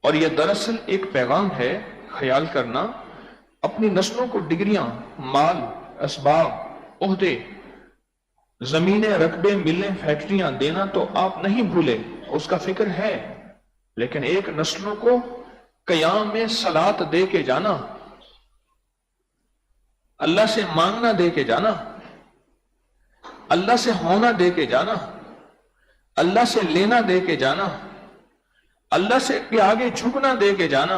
اور یہ دراصل ایک پیغام ہے، خیال کرنا، اپنی نسلوں کو ڈگریاں، مال، اسباب، عہدے، زمینیں، رقبے، ملیں، فیکٹریاں دینا تو آپ نہیں بھولے، اس کا فکر ہے، لیکن ایک نسلوں کو قیام میں صلات دے کے جانا، اللہ سے مانگنا دے کے جانا، اللہ سے ہونا دے کے جانا، اللہ سے لینا دے کے جانا، اللہ سے کے آگے جھکنا دے کے جانا،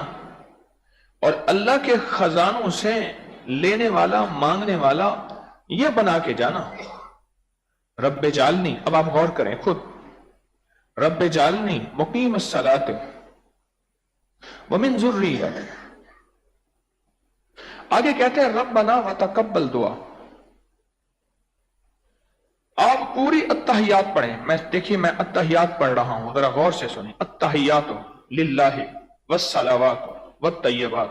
اور اللہ کے خزانوں سے لینے والا، مانگنے والا، یہ بنا کے جانا۔ رب جعلنی، اب آپ غور کریں خود، رب جعلنی مقیم الصلاۃ ومن ذریتی، آگے کہتے ہیں ربنا وتقبل دعا۔ آپ پوری التحیات پڑھیں، دیکھیے میں التحیات پڑھ رہا ہوں، ذرا غور سے سنیں۔ التحیات للہ والصلوات والطیبات،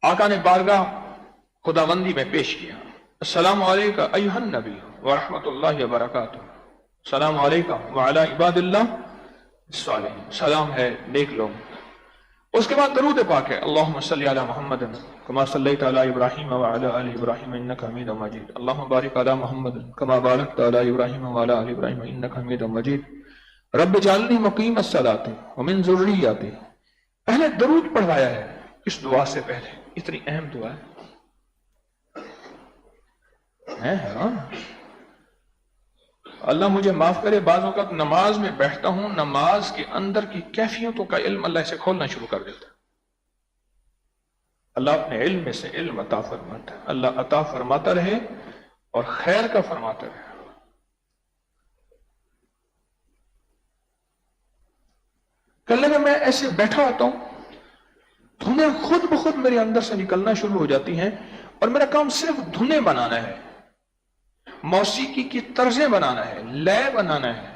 آقا نے بارگاہ خداوندی میں پیش کیا، السلام علیکہ ایھا النبی ورحمۃ اللہ وبرکاتہ، السلام علیکہ وعلی عباد اللہ الصالحین، سلام ہے نیک لوگ۔ اس کے بعد درود پاک ہے، اللہم صلی علی محمد کما صلیت علی ابراہیم وعلی آل ابراہیم انک حمید مجید، اللہم بارک علی محمد کما بارکت علی ابراہیم وعلی آل ابراہیم انک حمید مجید، رب جعلنی مقیم الصلاۃ ومن ذریتی۔ پہلے درود پڑھوایا ہے اس دعا سے پہلے، اتنی اہم دعا ہے ہاں۔ اللہ مجھے معاف کرے، بعض اوقات نماز میں بیٹھتا ہوں، نماز کے اندر کی کیفیتوں کا علم اللہ سے کھولنا شروع کر دیتا ہے۔ اللہ اپنے علم میں سے علم عطا فرماتا ہے، اللہ عطا فرماتا رہے اور خیر کا فرماتا رہے۔ کل میں ایسے بیٹھا ہوتا ہوں، دھنیں خود بخود میرے اندر سے نکلنا شروع ہو جاتی ہیں، اور میرا کام صرف دھنیں بنانا ہے، موسیقی کی طرزیں بنانا ہے، لے بنانا ہے،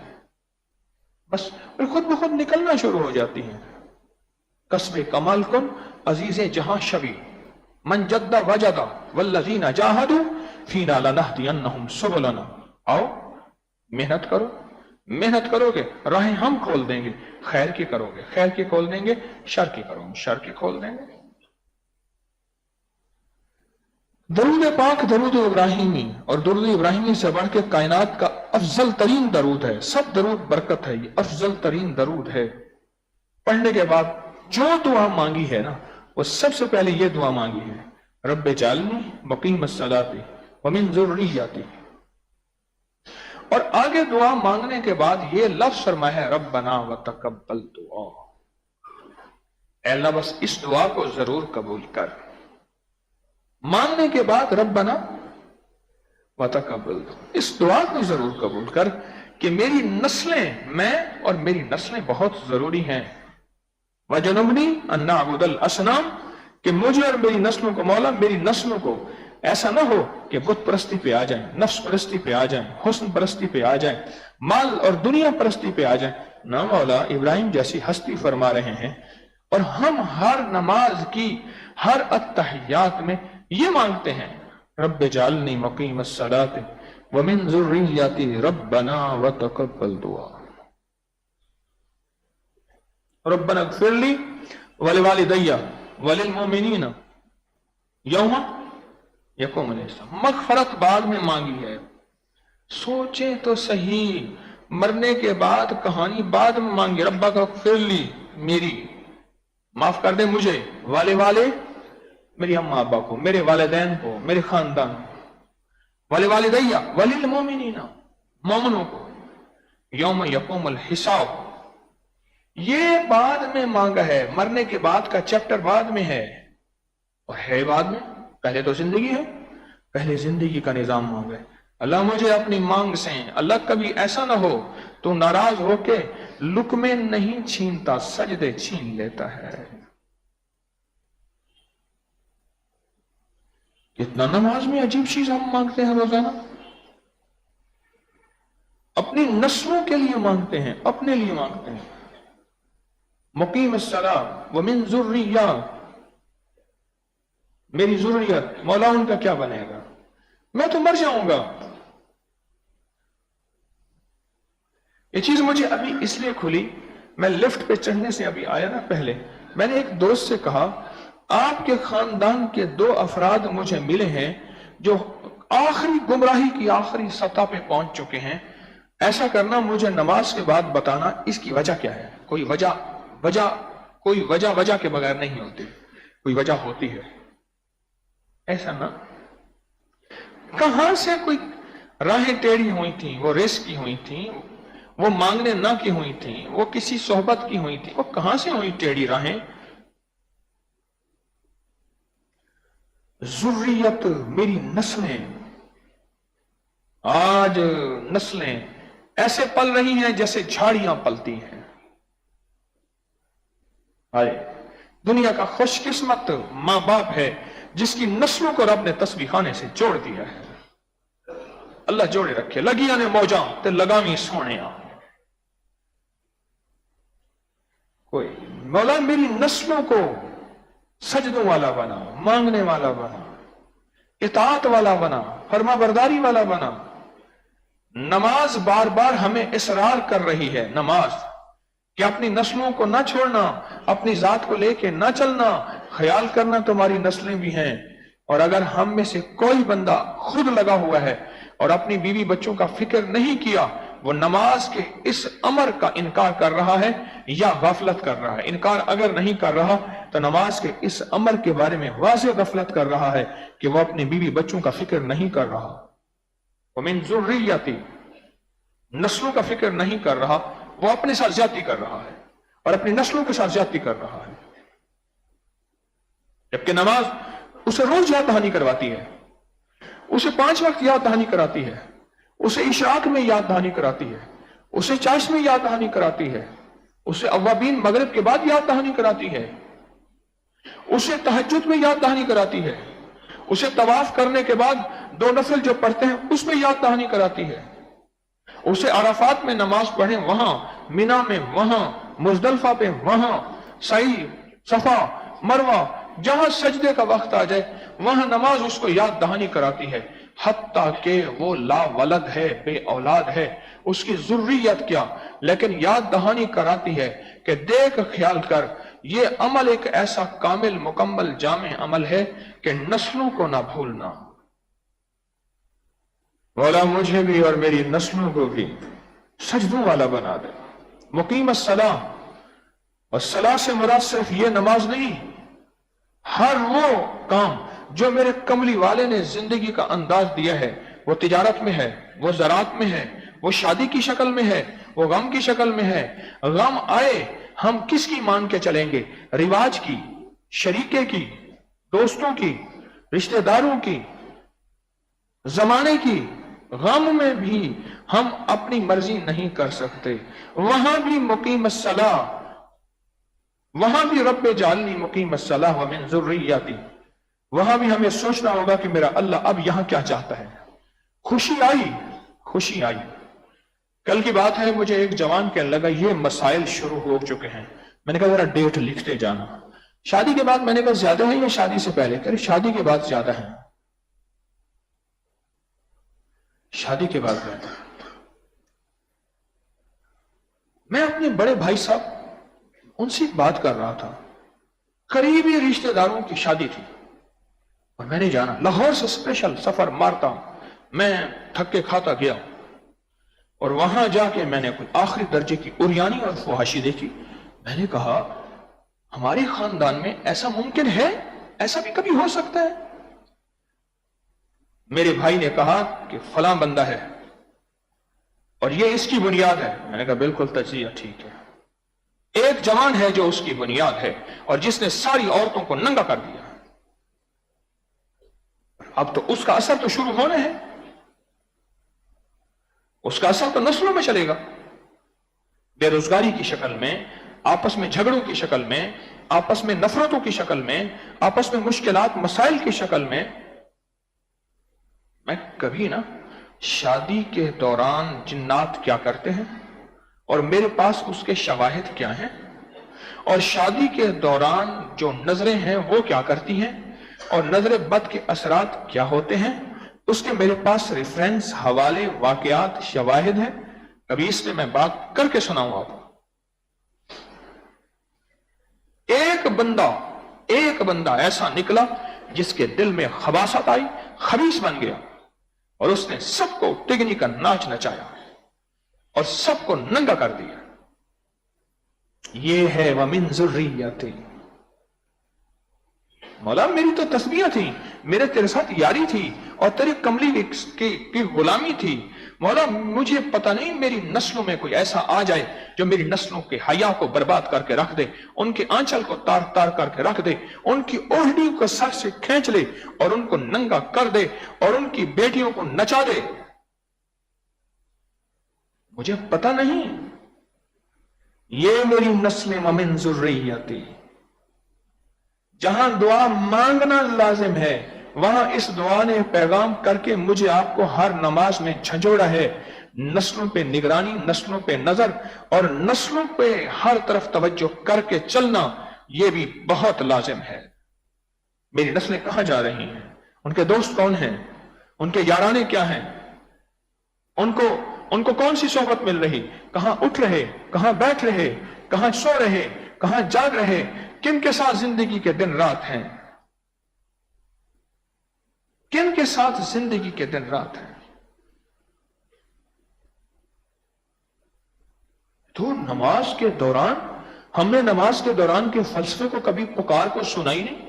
بس خود بخود نکلنا شروع ہو جاتی ہیں۔ کسب کمال کن عزیز جہاں شبی، من جد وجد والذین جاہدوا فینا لنہدینہم سبلنا، آؤ محنت کرو، محنت کرو گے راہیں ہم کھول دیں گے، خیر کی کرو گے خیر کی کھول دیں گے، شر کی کرو گے شر کی کھول دیں گے۔ درود پاک درود ابراہیمی، اور درود ابراہیمی سے بڑھ کے کائنات کا افضل ترین درود ہے، سب درود برکت ہے، یہ افضل ترین درود ہے۔ پڑھنے کے بعد جو دعا مانگی ہے نا، وہ سب سے پہلے یہ دعا مانگی ہے، رب جعلنی مقیم الصلاۃ ومن ذریتی، اور آگے دعا مانگنے کے بعد یہ لفظ فرمایا ہے ربنا وتقبل دعا، اے اللہ بس اس دعا کو ضرور قبول کر۔ مانگنے کے بعد ربنا وتقبل، اس دعا کو ضرور قبول کر کہ میری نسلیں، میں اور میری نسلیں بہت ضروری ہیں۔ وجنبنی ان نعبد الاصنام، کہ مجھے اور میری نسلوں کو، مولا میری نسلوں کو ایسا نہ ہو کہ بت پرستی پہ آ جائیں، نفس پرستی پہ آ جائیں، حسن پرستی پہ آ جائیں، مال اور دنیا پرستی پہ آ جائیں نہ مولا۔ ابراہیم جیسی ہستی فرما رہے ہیں، اور ہم ہر نماز کی، ہر التحیات میں یہ مانگتے ہیں، رب جعلنی مقیم الصلاۃ ومن ذریتی ربنا وتقبل دعا، ربنا اغفر لی ولوالدی وللمؤمنین یوم یقوم الحساب۔ مغفرت بعد میں مانگی ہے، سوچیں تو صحیح، مرنے کے بعد کہانی بعد میں مانگی، ربا کا اغفر لی، میری معاف کر دے مجھے، والے میری اماں ابا کو، میرے والدین کو، میرے خاندان کو، والدیہ وللمؤمنین، مومنوں کو، یوم یقوم الحساب، یہ بعد میں مانگا ہے، مرنے کے بعد کا چیپٹر بعد میں ہے، اور ہے بعد میں، پہلے تو زندگی ہے، پہلے زندگی کا نظام مانگا ہے۔ اللہ مجھے اپنی مانگ سے، اللہ کبھی ایسا نہ ہو تو ناراض ہو کے لقمے نہیں چھینتا، سجدے چھین لیتا ہے۔ اتنا نماز میں عجیب چیز ہم مانگتے ہیں روزانہ، اپنی نسلوں کے لیے مانگتے ہیں، اپنے لیے مانگتے ہیں، مقیم الصلاۃ ومن ذریہ، میری ذریت، مولا ان کا کیا بنے گا، میں تو مر جاؤں گا۔ یہ چیز مجھے ابھی اس لیے کھلی میں لفٹ پہ چڑھنے سے ابھی آیا نا پہلے، میں نے ایک دوست سے کہا آپ کے خاندان کے 2 افراد مجھے ملے ہیں جو آخری گمراہی کی آخری سطح پہ پہنچ چکے ہیں، ایسا کرنا مجھے نماز کے بعد بتانا، اس کی وجہ کیا ہے؟ کوئی وجہ کے بغیر نہیں ہوتی، کوئی وجہ ہوتی ہے، ایسا نہ کہاں سے کوئی راہیں ٹیڑھی ہوئی تھیں، وہ رزق کی ہوئی تھیں، وہ مانگنے نہ کی ہوئی تھیں، وہ کسی صحبت کی ہوئی تھی، وہ کہاں سے ہوئی ٹیڑھی راہیں؟ ذریت، میری نسلیں، آج نسلیں ایسے پل رہی ہیں جیسے جھاڑیاں پلتی ہیں۔ دنیا کا خوش قسمت ماں باپ ہے جس کی نسلوں کو رب نے تسبیح خانے سے جوڑ دیا ہے۔ اللہ جوڑے رکھے، لگیاں نے موجاں تے لگامی سونیاں۔ کوئی مولا میری نسلوں کو سجدوں والا بنا، مانگنے والا بنا، اطاعت والا بنا، فرما برداری والا بنا۔ نماز بار بار ہمیں اصرار کر رہی ہے، نماز کہ اپنی نسلوں کو نہ چھوڑنا، اپنی ذات کو لے کے نہ چلنا، خیال کرنا تمہاری نسلیں بھی ہیں۔ اور اگر ہم میں سے کوئی بندہ خود لگا ہوا ہے اور اپنی بیوی بچوں کا فکر نہیں کیا، وہ نماز کے اس امر کا انکار کر رہا ہے یا غفلت کر رہا ہے۔ انکار اگر نہیں کر رہا تو نماز کے اس امر کے بارے میں واضح غفلت کر رہا ہے کہ وہ اپنی بیوی بچوں کا فکر نہیں کر رہا۔ وَمِن ذُرِّيَّتِي، نسلوں کا فکر نہیں کر رہا، وہ اپنے ساتھ زیادتی کر رہا ہے اور اپنی نسلوں کے ساتھ زیادتی کر رہا ہے۔ جبکہ نماز اسے روز یاد دہانی کرواتی ہے، اسے 5 وقت یاد دہانی کراتی ہے، اسے اشراق میں یاد دہانی کراتی ہے، اسے چاشت میں یاد دہانی کراتی ہے، اسے اوابین مغرب کے بعد یاد دہانی کراتی ہے، اسے تہجد میں یاد دہانی کراتی ہے، اسے طواف کرنے کے بعد 2 نفل جو پڑھتے ہیں اس میں یاد دہانی کراتی ہے، اسے عرفات میں نماز پڑھیں وہاں، مینا میں وہاں، مزدلفہ پہ وہاں، سعی، صفا، مروہ، جہاں سجدے کا وقت آ جائے وہاں نماز اس کو یاد دہانی کراتی ہے، حتیٰ کہ وہ لا ولد ہے، بے اولاد ہے، اس کی ذریت کیا، لیکن یاد دہانی کراتی ہے کہ دیکھ خیال کر، یہ عمل ایک ایسا کامل مکمل جامع عمل ہے کہ نسلوں کو نہ بھولنا۔ مولا مجھے بھی اور میری نسلوں کو بھی سجدوں والا بنا دے۔ مقیم الصلاۃ، اور صلاۃ سے مراد صرف یہ نماز نہیں، ہر وہ کام جو میرے کملی والے نے زندگی کا انداز دیا ہے، وہ تجارت میں ہے، وہ زراعت میں ہے، وہ شادی کی شکل میں ہے، وہ غم کی شکل میں ہے۔ غم آئے ہم کس کی مان کے چلیں گے؟ رواج کی، شریکے کی، دوستوں کی، رشتہ داروں کی، زمانے کی۔ غم میں بھی ہم اپنی مرضی نہیں کر سکتے، وہاں بھی مقیم الصلاۃ، وہاں بھی رب جعلنی مقیم الصلاۃ ومن ذریتی، وہاں بھی ہمیں سوچنا ہوگا کہ میرا اللہ اب یہاں کیا چاہتا ہے۔ خوشی آئی، خوشی آئی۔ کل کی بات ہے، مجھے ایک جوان کہنے لگا یہ مسائل شروع ہو چکے ہیں، میں نے کہا ذرا ڈیٹ لکھتے جانا۔ شادی کے بعد میں نے کہا زیادہ ہے یا شادی سے پہلے؟ کہ شادی کے بعد زیادہ ہے، شادی کے بعد زیادہ۔ میں اپنے بڑے بھائی صاحب ان سے بات کر رہا تھا، قریبی رشتہ داروں کی شادی تھی اور میں نے جانا، لاہور سے اسپیشل سفر مارتا میں تھک کے کھاتا گیا اور وہاں جا کے میں نے کوئی آخری درجے کی عریانی اور فحاشی دیکھی۔ میں نے کہا ہمارے خاندان میں ایسا ممکن ہے؟ ایسا بھی کبھی ہو سکتا ہے؟ میرے بھائی نے کہا کہ فلاں بندہ ہے اور یہ اس کی بنیاد ہے۔ میں نے کہا بالکل تجزیہ ٹھیک ہے۔ ایک جوان ہے جو اس کی بنیاد ہے اور جس نے ساری عورتوں کو ننگا کر دیا، اب تو اس کا اثر تو شروع ہونا ہے، اس کا اثر تو نسلوں میں چلے گا، بے روزگاری کی شکل میں، آپس میں جھگڑوں کی شکل میں، آپس میں نفرتوں کی شکل میں، آپس میں مشکلات مسائل کی شکل میں۔ میں کبھی نا شادی کے دوران جنات کیا کرتے ہیں اور میرے پاس اس کے شواہد کیا ہیں، اور شادی کے دوران جو نظریں ہیں وہ کیا کرتی ہیں اور نظر بد کے اثرات کیا ہوتے ہیں، اس کے میرے پاس ریفرنس، حوالے، واقعات، شواہد ہیں۔ کبھی اس میں بات کر کے سناؤں آپ کو۔ ایک بندہ ایسا نکلا جس کے دل میں خباثت آئی، خبیث بن گیا، اور اس نے سب کو ٹگنی کا ناچ نچایا اور سب کو ننگا کر دیا۔ یہ ہے وَمِن ذُرِّيَّتِي، مولا میری تو تسبیح تھی، میرے تیرے ساتھ یاری تھی اور تیری کملی کی غلامی تھی، مولا مجھے پتہ نہیں میری نسلوں میں کوئی ایسا آ جائے جو میری نسلوں کے حیا کو برباد کر کے رکھ دے، ان کے آنچل کو تار تار کر کے رکھ دے، ان کی اوڑھنی کو سر سے کھینچ لے اور ان کو ننگا کر دے اور ان کی بیٹیوں کو نچا دے۔ مجھے پتہ نہیں، یہ میری نسل ومن ذریتی۔ جہاں دعا مانگنا لازم ہے وہاں اس دعا نے پیغام کر کے مجھے آپ کو ہر نماز میں جھنجھوڑا ہے۔ نسلوں پہ نگرانی، نسلوں پہ نظر اور نسلوں پہ ہر طرف توجہ کر کے چلنا، یہ بھی بہت لازم ہے۔ میری نسلیں کہاں جا رہی ہیں، ان کے دوست کون ہیں، ان کے یارانے کیا ہیں، ان کو کون سی صحبت مل رہی، کہاں اٹھ رہے، کہاں بیٹھ رہے، کہاں سو رہے، کہاں جاگ رہے، کن کے ساتھ زندگی کے دن رات ہیں، کن کے ساتھ زندگی کے دن رات ہیں۔ تو نماز کے دوران ہم نے نماز کے دوران کے فلسفے کو کبھی پکار کو سنا ہی نہیں۔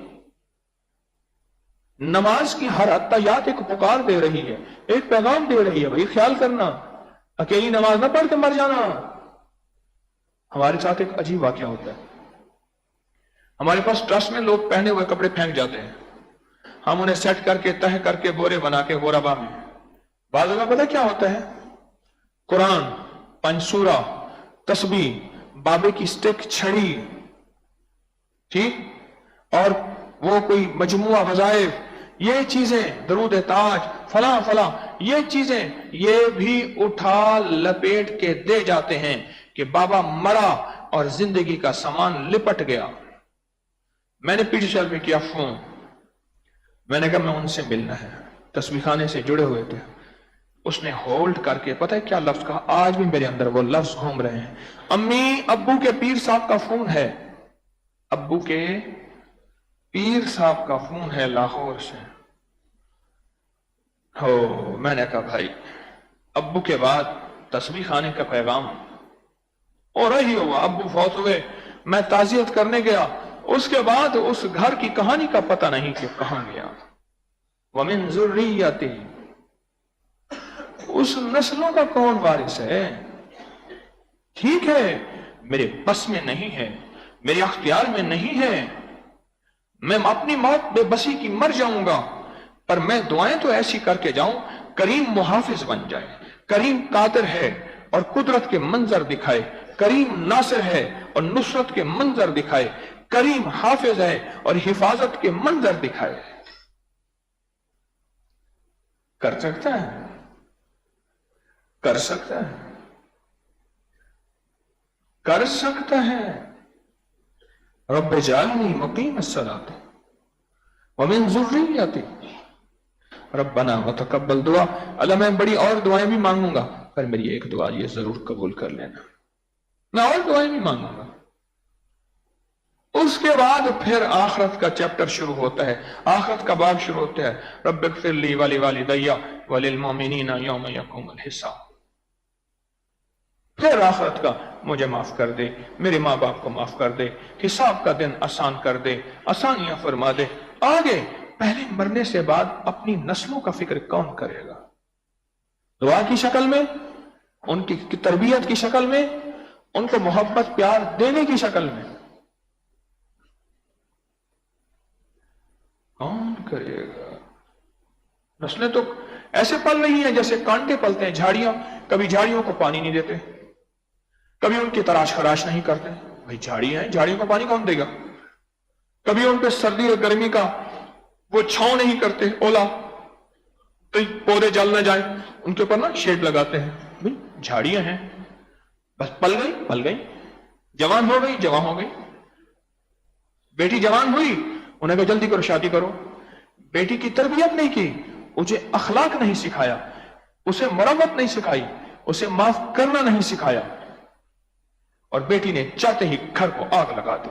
نماز کی ہر اتحیات ایک پکار دے رہی ہے، ایک پیغام دے رہی ہے، بھائی خیال کرنا، اکیلی نماز نہ پڑھ کے مر جانا۔ ہمارے ساتھ ایک عجیب واقعہ ہوتا ہے، ہمارے پاس ٹرسٹ میں لوگ پہنے ہوئے کپڑے پھینک جاتے ہیں، ہم انہیں سیٹ کر کے تہ کر کے بورے بنا کے غربا میں، بعض جگہ پتہ کیا ہوتا ہے، قرآن، پنسورہ، تسبیح، بابے کی سٹک، چھڑی، ٹھیک، اور وہ کوئی مجموعہ وظائف، یہ چیزیں، درود تاج، فلاں فلاں، یہ چیزیں یہ بھی اٹھا لپیٹ کے دے جاتے ہیں کہ بابا مرا اور زندگی کا سامان لپٹ گیا۔ میں نے پیٹی شیل میں کیا فون، میں نے کہا میں ان سے ملنا ہے، تسبیح خانے سے جڑے ہوئے تھے، اس نے ہولڈ کر کے پتہ ہے کیا لفظ کہا، آج بھی میرے اندر وہ لفظ گھوم رہے ہیں، امی ابو کے پیر صاحب کا فون ہے، ابو کے پیر صاحب کا فون ہے لاہور سے۔ ہو، میں نے کہا بھائی ابو کے بعد تسبیح خانے کا پیغام اور رہی ہوا، ابو فوت ہوئے، میں تعزیت کرنے گیا، اس کے بعد اس گھر کی کہانی کا پتہ نہیں کہ کہاں گیا۔ وَمِن ذُرِّيَّتِهِ، اس نسلوں کا کون وارث ہے؟ ٹھیک ہے میرے بس میں نہیں ہے، میرے اختیار میں نہیں ہے، میں اپنی موت بے بسی کی مر جاؤں گا، پر میں دعائیں تو ایسی کر کے جاؤں کریم محافظ بن جائے، کریم قادر ہے اور قدرت کے منظر دکھائے، کریم ناصر ہے اور نصرت کے منظر دکھائے، کریم حافظ ہے اور حفاظت کے منظر دکھائے۔ کر سکتا ہے، کر سکتا ہے، کر سکتا ہے۔ رب اجعلنی مقیم الصلاۃ ومن ذریتی ربنا وتقبل دعا۔ اللہ میں بڑی اور دعائیں بھی مانگوں گا، پر میری ایک دعا یہ ضرور قبول کر لینا، میں اور دعائیں بھی مانگوں گا۔ اس کے بعد پھر آخرت کا چیپٹر شروع ہوتا ہے، آخرت کا باب شروع ہوتا ہے، رب اغفر لی ولوالدی وللمؤمنین یوم یقوم الحساب۔ پھر آخرت کا مجھے معاف کر دے، میرے ماں باپ کو معاف کر دے، حساب کا دن آسان کر دے، آسانیاں فرما دے۔ آگے پہلے مرنے سے بعد اپنی نسلوں کا فکر کون کرے گا؟ دعا کی شکل میں، ان کی تربیت کی شکل میں، ان کو محبت پیار دینے کی شکل میں، کون کرے گا؟ نسلیں تو ایسے پل رہی ہیں جیسے کانٹے پلتے ہیں، جھاڑیاں، کبھی جھاڑیوں کو پانی نہیں دیتے، کبھی ان کی تراش خراش نہیں کرتے، بھئی جھاڑی ہیں، جھاڑیوں کو پانی کون دے گا؟ کبھی ان پہ سردی اور گرمی کا وہ چھاؤں نہیں کرتے، اولا تو پودے جل نہ جائیں، ان کے اوپر نا شیڈ لگاتے ہیں، بھئی جھاڑیاں ہیں، بس پل گئی، جوان ہو گئی، جوان ہو گئی، بیٹی جوان ہوئی، انہیں کہا جلدی کرو شادی کرو، بیٹی کی تربیت نہیں کی، اسے اخلاق نہیں سکھایا، اسے مرمت نہیں سکھائی، اسے معاف کرنا نہیں سکھایا، اور بیٹی نے چاہتے ہی گھر کو آگ لگا دی،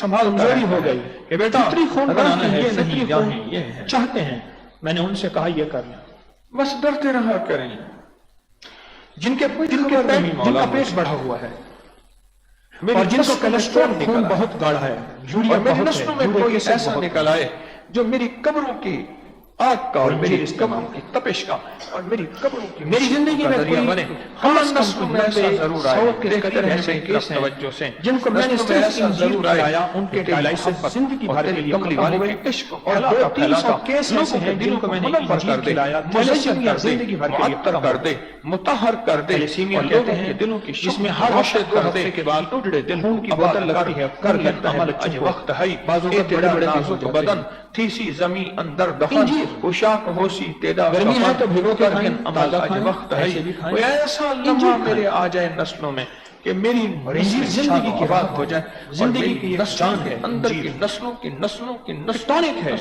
کمزوری ہو گئی کہ بیٹا فطری خون بنانا ہے، یہ فطری نہیں خون یہ ہے، چاہتے ہیں. میں نے ان سے کہا یہ کرنا. بس ڈرتے رہا کریں. جن کا پیٹ بڑھا ہوا ہے میری اور جن کو نسلوں میں کولیسٹرول خون خون نکلا ہے، بہت گاڑھا ہے، یوریا اور میری بہت نسلوں ہے، میں کوئی یوریا ایسا نکل آئے جو میری قبروں کی آگ کا اور میری قبروں کی تپش کا اور میری قبروں کی میری زندگی میں ذریعہ کوئی بنے. ہم نسلوں میں ایسا ضرور آئے، دیکھتے رہنے میں کیس توجہ سے جن کو میں نے نسلوں میں ایسا ضرور آئے آیا ان کے ڈائلائسس زندگی بھر کے لیے کملی والے کے عشق اور 200-300 کیس ایسے ہیں جن کو میں نے منور کر دے، مزین کر دے، زندگی بھر کے لیے معطر کر دے، مطہر کر دے. تھیلیسیمیا اور کہتے لوگوں ہیں کے دلوں کی جس میں شکر ہر ہفتے روشن 2 کر دے. ہفتے کے بعد ٹوٹڑے دل خون کی بوتل لگتی ہے، کر لگتا ہے عمل بچوں اج کو. وقت ہے. بعضوں کو تیرا بڑے نازک ہو جاتے بدن ہیں. تھی سی زمین اندر دفن انجیر پوشاک ہوسی تیرا گرمی ہے تو بھگو کے کر کھائیں، عمل تازہ اج کھائیں، وقت ہے. ایسے بھی کھائیں. کوئی ایسا انجیر لمحہ کھائیں. میرے آ جائے نسلوں میں کہ میری انجیر زندگی کی آباد راہ ہو جائے، زندگی کی ایک نسلوں جان کے ہے. اندر انجیر کی نسلوں کی ٹونک ہے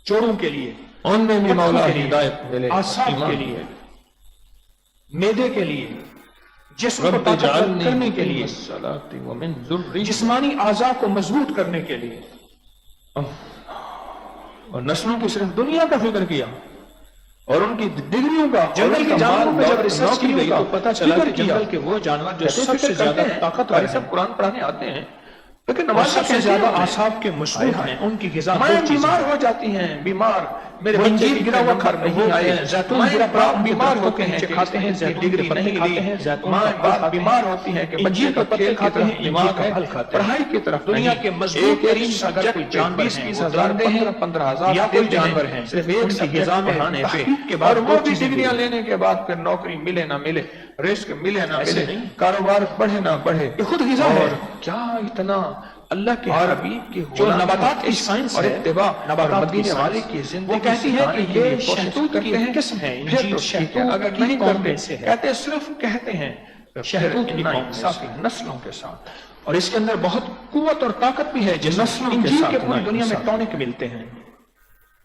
چوڑوں کے لیے، ان میں بھی مولا کے لیے، ہدایت ملے، اعصاب ایمان کے لیے، معدے کے لیے، جسم کو رب طاقتور اجعلنی کرنے کے لیے، الصلاۃ ومن ذریتی. جسمانی اعضاء کو مضبوط کرنے کے لیے. اور نسلوں کی صرف دنیا کا فکر کیا اور ان کی ڈگریوں کا، جنگل کے جانوروں پہ جب ریسرچ کی گئی تو پتا چلا کہ کیا جنگل کے وہ جانور جو سب سے زیادہ طاقتور ہیں، سب قرآن پڑھانے آتے ہیں لیکن اور نماز سب سے زیادہ اعصاب کے مشغول ہیں، ان کی غذا مائیں دو چیزیں بیمار ہیں. ہو جاتی ہیں، بیمار میرے وہ بچے انجیر کی گرا ہوا نمبر کھاتے نہیں آئے، ہیں، زیتون مائیں گرا باپ پڑا بیمار ہوتے ہوتے ہیں، ہیں کہ کھاتے ہیں، اس کی زیتون ڈگری کے پتے نہیں کھاتے لی، ہیں، زیتون ماں کا پھل باپ کھاتے ہیں، بیمار ہوتی ہیں کہ بچے انجیر کا کے پتے کھیل کی کھاتے طرف ہیں، دماغ انجیر کا ہے، پھل کھاتے ہیں. پڑھائی کی طرف دنیا نہیں. کے مضبوط ترین اگر کوئی جانور ہیں، 20-20 وہ ہزار درندے ہیں 15 ہزار یا کوئی جانور ہیں، صرف ان ایک کی سبجیکٹ غذا میں پڑھانے پہ، تحقیق کے بعد اور وہ دو بھی چیزیں ڈگریاں ملی. لینے کے بعد پھر نوکری ملے نہ ملے، رزق ملے نہ ایسے ملے، نہیں. کاروبار بڑھے نہ بڑھے، یہ خود غذا ہے. اور کیا اتنا اللہ کے اور حبیب کی جو غلامی نباتات کی عشق سائنس اور ہے، اتباع نباتات اور کی مدینے سائنس، والے کی زندگی وہ کہتی ہے سکھانے کہ کے لیے یہ کوشش شہتوت کی کرتے ہیں، قسم ہے. پھر انجیر تو ٹھیک ہے، شہتوت اگر کی نہیں قوم کرتے میں سے ہے. کہتے صرف کہتے ہیں شہتوت کی نا قوم میں انصافی سے. نسلوں کے ساتھ اور اس کے اندر بہت قوت اور طاقت بھی ہے جس نسلوں کے انجیر ساتھ کے پوری نا دنیا میں انصافی. ٹونک ملتے ہیں.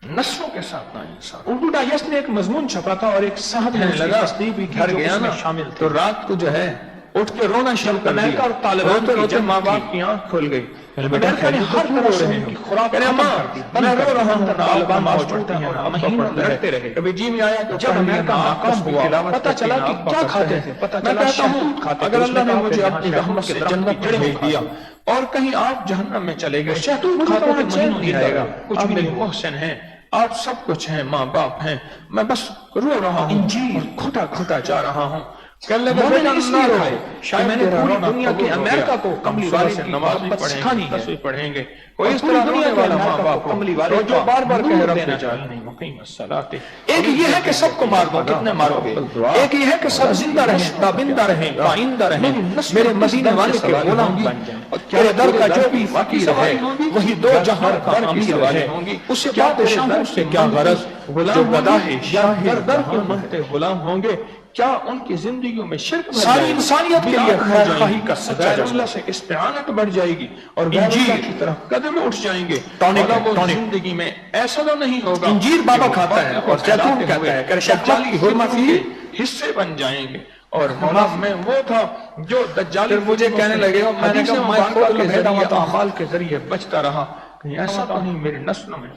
نسلوں کے ساتھ نا انصاف اردو ڈائجسٹ نے ایک مضمون چھپا تھا اور ایک صاحب نے کہنے اس کی لگا تصدیق بھی کی گھر جو گیا اس میں نا شامل تھے. تو رات کو جو ہے اٹھ کے رونا شروع کر دیا، امریکہ اور طالبان روتے کی روتے جنگ ماں تھی. باپ کی آنکھ کھل گئی. امریکہ نے ہر طرح سے ان کی خوراک کہنے ختم ماں کر دی. میں رو رہا ہوں، طالبان نماز موجود پڑھتے ہیں ہیں اور اور مہینوں مہینوں لڑتے رہے. کبھی جی میں آیا تو جب امریکہ ناکام ہوا پتا چلا کہ کیا کھاتے تھے، پتا میں چلا کہتا ہوں شہتوت کھاتے تھے. اگر اس نے اللہ نے کہا مجھے کہ اپنی یہاں رحمت سے شہتوت کے جنت درخت بھیج دیا اور کہیں آپ جہنم میں چلے گئے، شہتوت کھاتے کھاتے تھے تھے، مہینوں نہیں آئے گا، کچھ آپ بھی میرے نہیں ہوا. محسن ہیں، آپ سب کچھ ہیں، ماں باپ ہیں، میں بس رو رہا ہوں انجیر اور کھٹا کھٹا جا رہا ہوں. کہنے لگا مومن بیٹا اس نہ لیے رو، کھائے شاید میں نے تیرا پوری رونا دنیا قبول کے ہو امریکہ گیا. کو کملی صبح والے سے کی نماز بھی محبت پڑھیں سکھانی گے، ہے. تسبیح پڑھیں گے، اور کوئی اس پوری طرح دنیا رونے کے والا امریکہ ماں کو باپ ہو کملی والے جو کا بار بار کہہ نور رب دینا اجعلنی مقیم الصلاۃ. ایک یہ ہے کہ سب کو مار دو، کتنے مارو گے؟ ایک یہ ہے کہ سب زندہ رہیں، تابندہ رہیں، پائندہ رہیں، میرے مدینے والے کے غلام بن جائیں. تیرے در کا جو بھی فقیر ہے وہی دو جہاں کا امیر ہے. اسے بادشاہوں سے کیا غرض جو گدا ہے شاہ در در کے جہاں ہے. منتے غلام ہوں گے، کیا ان کی زندگیوں میں شرک بڑھ ساری جائے گا؟ انسانیت کے لیے خیر خواہی کا سچا غیر جذبہ. اللہ سے استعانت بڑھ جائے گی اور غیر انجیر اللہ کی طرف قدم اٹھ جائیں گے. ٹونک ہے، اور وہ ٹونک. زندگی میں ایسا تو نہیں ہوگا انجیر بابا کہ وہ کھاتا ہے باطل کو اور زیتون پھیلاتے کہتا ہوئے ہے کہ شہوت کی حرمہ دجالی فی کے حصے بن جائیں گے. اور مولا میں وہ تھا جو دجالی مجھے کہنے لگے اور میں نے کہا میں خود کے ذریعے اعمال کے ذریعے بچتا رہا. کہیں ایسا تو نہیں میری نسلوں میں.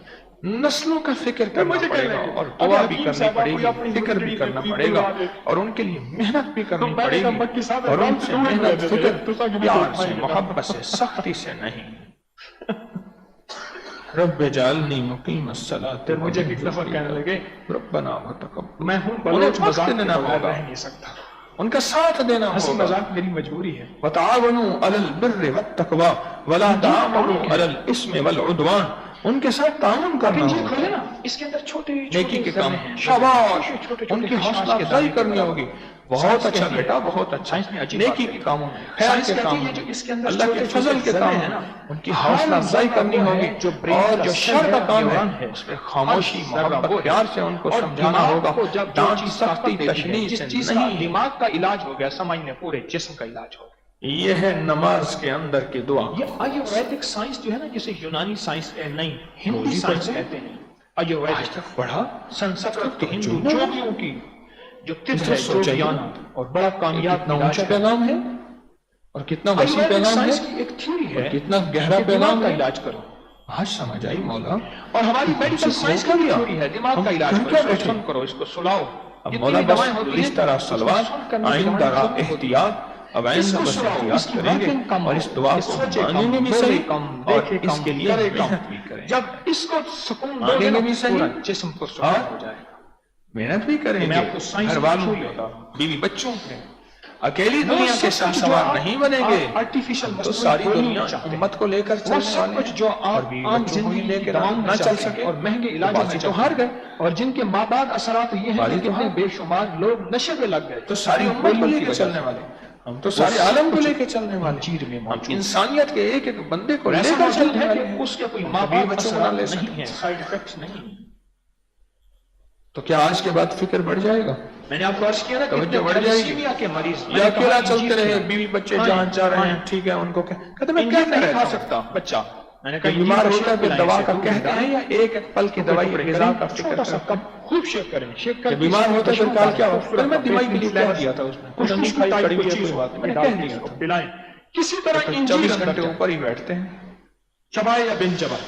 نسلوں کا فکر کرنا پڑے گا اور دعا بھی کرنی پڑے گی، فکر بھی کرنا پڑے گا اور ان کے لیے محنت بھی کرنی پڑے گی اور ان سے محنت فکر پیار سے محبت سے سختی سے نہیں. رب اجعلنی مقیم الصلاۃ. پھر مجھے ایک دفعہ کہنے لگے ربنا وتقبل. میں ہوں انہیں بلوچ وقت مذاق دینا کے بغیر ہوگا، رہ نہیں سکتا. ان کا ساتھ دینا ہنسی ہوگا. مذاق میری مجبوری ہے. وتعاونوا على البر والتقوى ولا تعاونوا على الاثم والعدوان. ان کے ساتھ تعاون کرنا انجیر ہوگا، کھولے نا، اس کے اندر چھوٹے نیکی کے کام، ہیں، شاباش، چھوٹے ان کی حوصلہ افزائی کرنی ہوگی. بہت اچھا بیٹا، بہت اچھا. نیکی کے کاموں میں، خیر کے کاموں میں، اللہ کے فضل کے کاموں میں ان کی حوصلہ افزائی کرنی ہوگی. اور جو شر کا کام ہے اس میں خاموشی، محبت، پیار سے ان کو سمجھانا ہوگا. ڈانٹ، سختی، تشنیع جس سے چیز کا نہیں. دماغ کا علاج ہو گیا سمجھنے پورے جسم کا علاج ہو گیا. یہ ہے نماز کے اندر کی دعا. یہ آیورویدک سائنس جو ہے نا، جسے یونانی سائنس نہیں ہندی سائنس کہتے ہیں. آیورویدک پڑھا سنسکرت کے ہندو جوگیوں کی جو طب ہے، سوچیے جوگیانہ اور بڑا کامیاب کتنا علاج اونچا پیغام ہے اور کتنا وسیع آیورویدک پیغام ہے. سائنس کی ایک تھیوری ہے کتنا گہرا کہ پیغام دماغ کا ہے۔ علاج کرو. آج سمجھ آئی مولا. اور ہماری میڈیکل سائنس کا بھی کیا؟ تھیوری ہے دماغ کا علاج ہم کرو، کیا اس کو بیٹھے؟ سن کرو، اس کو سلاؤ. اب جتنی مولا بھی بس دوائیں ہوتی ہیں اس طرح اس کو سلوات سن کرنے کی آئندہ دوائیں را ضرور ہوتی ہیں. احتیاط اب اس آئندہ کو بس سناؤ، احتیاط اس کی کریں گے باتیں کم اور ہو، اس دعا اس کو سوچے مانیں کم، گے بھی بولے صحیح کم، اور دیکھے اس کم، کے لیے کرے کم. محنت بھی کریں. جب اس کو سکون دو مانیں گے گے نا بھی صحیح پورا جسم کو اور سکون ہو جائے. محنت بھی کریں تو میں گے آپ کو سائنس گھر کی والوں تھیوری پہ، بتا رہا ہوں. بیوی بچوں پہ. اکیلی دنیا کے شاہ سوار نہیں بنیں گے آرٹیفیشل تو ساری دنیا امت کو لے کر وہ چلنے سب والے کچھ ہیں. جو اور آپ بیوی عام بچوں کو ہی زندگی لے کی کے دواؤں نہ میں چل چلتے ہیں سکے اور مہنگے علاجوں میں باقی تو چلتے ہار ہیں. گئے. اور جن کے مابعد اثرات یہ ہیں باقی کہ تو کتنے ہار بے شمار لوگ نشے پہ لگ گئے. تو ساری امت کو لے کے چلنے والے، ہم تو سارے عالم کو لے کے چلنے والے، انجیر میں ہم موجود انسانیت کے ایک ایک بندے کو لے ایسا کر موجود چلنے ہے والے کہ ہیں. اس کے کوئی بیوی مابعد بچوں کو نہ اثرات لے نہیں سکیں. ہیں، سائیڈ افیکٹس نہیں. تو کیا آج کے بعد فکر بڑھ جائے گا؟ میں نے آپ کو عرض کیا نا توجہ کتنے بڑھ جائے گی. تھیلیسیمیا کے مریض یا اکیلا چلتے رہے، بیوی بچے جہاں جا رہے ہیں ٹھیک ہے، ان کو کہتے میں کیا انجیر نہیں کہہ کھا سکتا بچہ. میں نے کہ کہا بیمار ہوتا ہے پھر دوا کا کہتے ہیں یا ایک ایک پل کی دوائی غذا کا فکر چھوٹا سا کرتے ہیں. کپ خوب شیک کریں، شیک کر کہ بیمار ہوتا ہے پھر کال کیا ہو؟ پھر میں دوائی کے لیے کہہ دیا تھا اس نے کچھ نہیں کچھ کھائی ٹائپ کڑوی کی ہے چیز کوئی بات میں نہیں نے کہہ کہہ دیا دیا تھا. پلائیں. کسی طرح انجیر 24 اندر گھنٹے جائے. اوپر ہی بیٹھتے ہیں. چبائے یا بن چبائے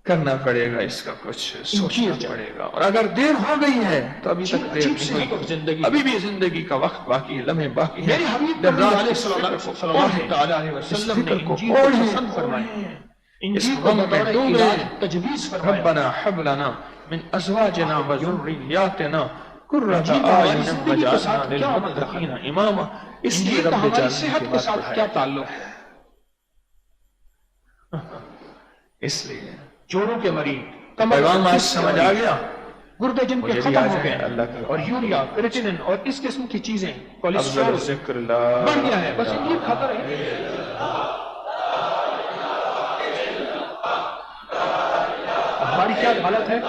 کرنا پڑے گا اس کا کچھ سوچنا انجیر پڑے گا. اور اگر دیر ہو گئی ہے تو ابھی تک دیر عجیب نہیں سی ہے تو ہوئی، زندگی. ابھی بھی زندگی کا وقت باقی ہے، لمحے باقی ہیں. میرے حبیب دن رات علیہ اس فکر کو صلی اللہ اوڑھیں، تعالی علیہ اس وسلم نے فکر کو انجیر کو اوڑھیں، پسند فرمایا. اوڑھیں. انجیر اس کو غم میں بطور ڈوبے. علاج تجویز فرمایا. ربنا هب لنا من ازواجنا وذرياتنا قرة انجیل کا ہماری اعین زندگی کے واجعلنا ساتھ کیا عمل رکھا للمتقین ہے؟ اماما. اس لیے انجیل کا رب ہماری جعلنا صحت کی کے بات ساتھ بڑھائی. کیا تعلق ہے؟ اس لیے جوڑوں کے مریض، پیغام آج سمجھ آ گیا. گردے جن کے مجھے بھی ختم آ ہو جائے گئے اللہ کا. اور یوریا، کریٹینن اور اس قسم کی چیزیں، افضل کولیسٹرول ذکر لا بڑھ گیا ہے. بس انجیر کھاتا رہے. ہماری کیا حالت ہے؟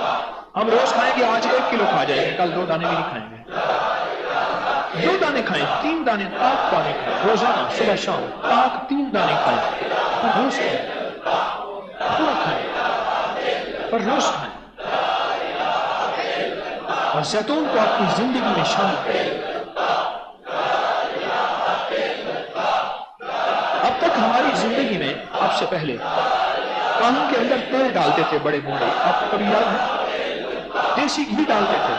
ہم روز کھائیں گے، آج 1 کلو کھا جائیں گے، کل 2 دانے بھی نہیں کھائیں گے. 2 دانے کھائیں، 3 دانے تاک پانی کھائیں روزانہ، صبح شام تاک 3 دانے کھائیں، پر روز کھائیں، پورا کھائیں، پر روز کھائیں. اور زیتون کو اپنی زندگی میں شامل کریں. اب تک ہماری زندگی میں آپ سے پہلے کانوں کے اندر تیل ڈالتے تھے بڑے بوڑھے، آپ کو کبھی یاد ہے؟ دیسی گھی ڈالتے تھے.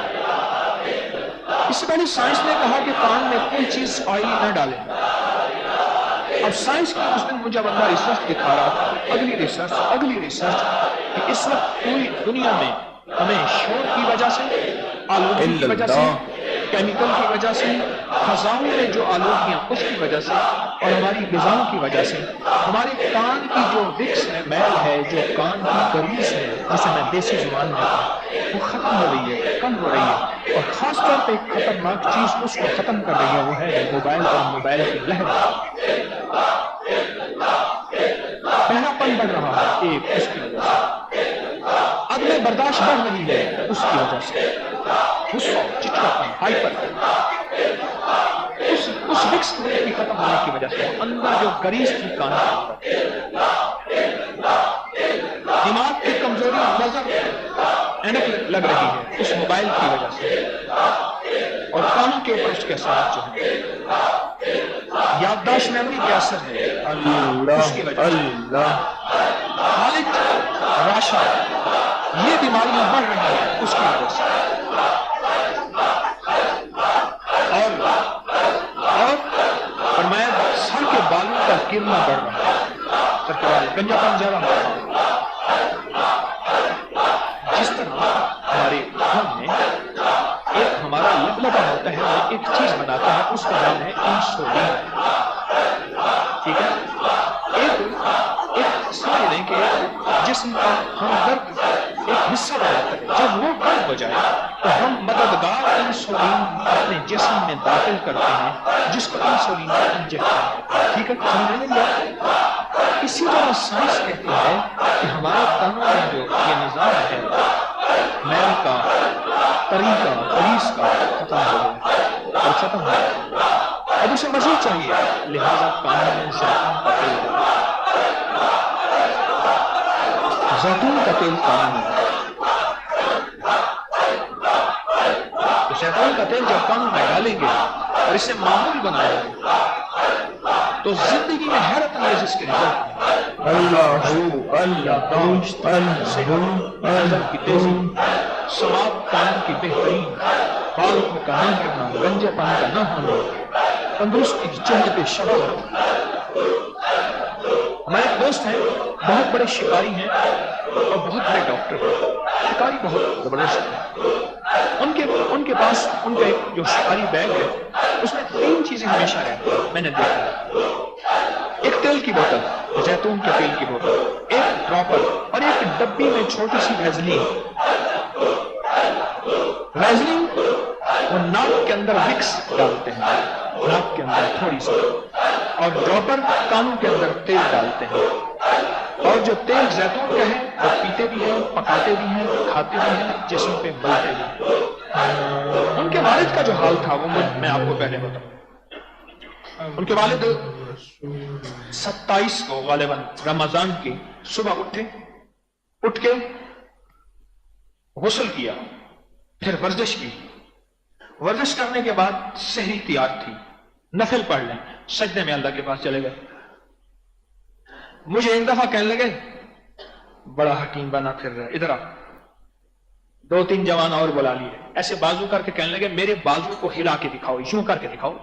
اس سے پہلے سائنس نے کہا کہ کان میں کوئی چیز آئل نہ ڈالیں. اب سائنس کی اس دن مجھے بندہ ریسرچ دکھا رہا تھا، اگلی ریسرچ کہ اس وقت پوری دنیا میں ہمیں شور کی وجہ سے، آلودگی کی وجہ سے، کیمیکل کی وجہ سے، فضاؤں میں جو آلودگیاں اس کی وجہ سے اور ہماری غذاؤں کی وجہ سے ہمارے کان کی جو وکس ہے، میل ہے، جو کان کی گریز ہے، جسے میں دیسی زبان میں کہوں، وہ ختم ہو رہی ہے، کم ہو رہی ہے. اور خاص طور پہ ایک خطرناک چیز اس کو ختم کر رہی ہے، وہ ہے موبائل اور موبائل کی لہر. بہراپن بڑھ رہا ہے ایک اس کی وجہ سے، عدم برداشت بڑھ رہی ہے اس کی وجہ سے، غصہ، چچڑاپن، ہائپر، اس وکس کی ختم ہونے کی وجہ سے اندر جو گریز تھی کان کے اندر، دماغ کی کمزوری، نظر اینک لگ رہی ہے اس موبائل کی وجہ سے، اور کانوں کے اوپر اس کے اثرات جو ہیں، یادداشت میموری کے اثر ہے اس کی وجہ سے، حالت راشا، یہ بیماریاں بڑھ رہی ہیں اس کی وجہ سے. اور فرمایا سر کے بالوں کا گرنا بڑھ رہا ہے، سر کے بال گنجاپن زیادہ ہو رہا ہے. جس طرح ہمارے خون میں ایک ہمارا لبلبا ہوتا ہے، وہ ایک چیز بناتا ہے، اس کا نام ہے انسولین. ٹھیک ہے، ایک سمجھ لیں کہ جسم کا ہمدرد ایک حصہ بناتا ہے. جب وہ کم ہو جائے تو ہم مددگار انسولین اپنے جسم میں داخل کرتے ہیں، جس کو انسولین کا انجیکشن. ٹھیک ہے، سمجھ لیں. اسی طرح سائنس کہتی ہے کہ ہمارے کانوں میں جو یہ نظام ہے میل کا، طریقہ، پولیس کا ختم ہو گیا اور ختم ہو گیا. اب اسے مزید چاہیے، لہذا کانوں میں زیتون کا تیل ڈالیں. زیتون کا تیل کانوں میں، تو زیتون کا تیل جب کانوں میں ڈالیں گے اور اسے معمول بنائیں گے تو زندگی میں حیرت انگیز اس کے رزلٹ ہیں. یادداشت، نظر کی تیزی، سماعت کان کی بہترین، بالوں کا نہ گرنا، گنجے پن کا نہ ہونا، تندرستی کی چہرے پہ شباب۔ ہمارے ایک دوست ہیں، بہت بڑے شکاری ہیں اور بہت بڑے ڈاکٹر ہیں، شکاری بہت زبردست ہیں۔ ان کے پاس ان کا ایک جو شکاری بیگ ہے اس میں 3 چیزیں ہمیشہ رہتی ہیں، میں نے دیکھا۔ ایک تیل کی بوتل، زیتون کے تیل کی بوتل، ایک ڈراپر اور ایک ڈبی میں چھوٹی سی ویزلین۔ ویزلین وہ ناک کے اندر وکس ڈالتے ہیں، ناک کے اندر تھوڑی سی، اور ڈراپر کانوں کے اندر تیل ڈالتے ہیں۔ اور جو تیل زیتون کا ہے وہ پیتے بھی ہیں، پکاتے بھی ہیں، کھاتے بھی ہیں، جسم پہ ملتے بھی ہیں۔ ان کے والد کا جو حال تھا وہ میں آپ کو پہلے بتاؤں۔ ان کے والد 27 کو غالباً رمضان کی صبح اٹھ کے غسل کیا، پھر ورزش کی۔ ورزش کرنے کے بعد سحری تیار تھی، نفل پڑھ لیں، سجدے میں اللہ کے پاس چلے گئے۔ مجھے ایک دفعہ کہنے لگے، بڑا حکیم بنا پھر رہا، ادھر آ۔ 2-3 جوان اور بلا لیے، ایسے بازو کر کے کہنے لگے میرے بازو کو ہلا کے دکھاؤ، یوں کر کے دکھاؤ۔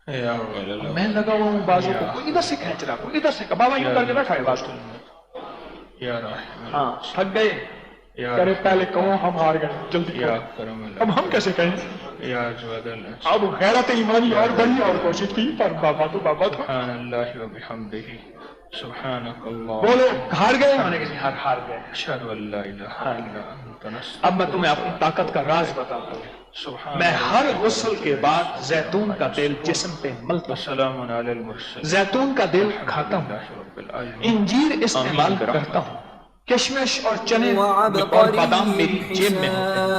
میں لگا ہوا ہوں بازو کو، کوئی ادھر سے کھینچ رہا، کوئی ادھر سے، بابا یوں کر کے بیٹھا ہے بازو۔ ہاں تھک گئے، کہہ رہے پہلے کہو ہم ہار گئے، جلدی اب ہم کیسے کہیں۔ اب غیرت ایمانی اور بڑی اور کوشش کی، پر بابا تو سبحان اللہ و بحمدہ، سبحانک اللہ۔ بولے ہار گئے، میں نے کہا ہار گئے۔ اشہد ان لا الہ الا انت نستغفرک۔ اب میں تمہیں اپنی طاقت کا راز بتاتا ہوں۔ میں ہر غسل کے بعد زیتون کا تیل جسم پہ ملتا ہوں، سلام علی المرسلین، زیتون کا تیل کھاتا ہوں، انجیر استعمال کرتا ہوں، کشمش اور چنے اور بادام میری جیب میں ہوتے ہیں۔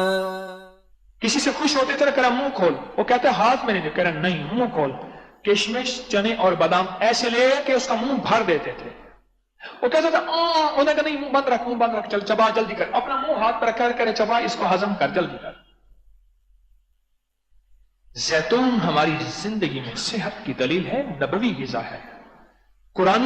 کسی سے خوش ہوتے تھے کہا منہ کھول، وہ کہتا ہے ہاتھ میں نہیں، کہہ رہا نہیں منہ کھول۔ کشمش چنے اور بادام ایسے لے کہ اس کا منہ بھر دیتے تھے۔ وہ کہتا تھا انہوں نے کہا نہیں منہ بند رکھ، چل چبا جلدی کر، اپنا منہ ہاتھ پر رکھا کرے، چبا اس کو ہضم کر، جلدی کر۔ زیتون ہماری زندگی میں صحت کی دلیل ہے، نبوی غذا ہے، قرآنی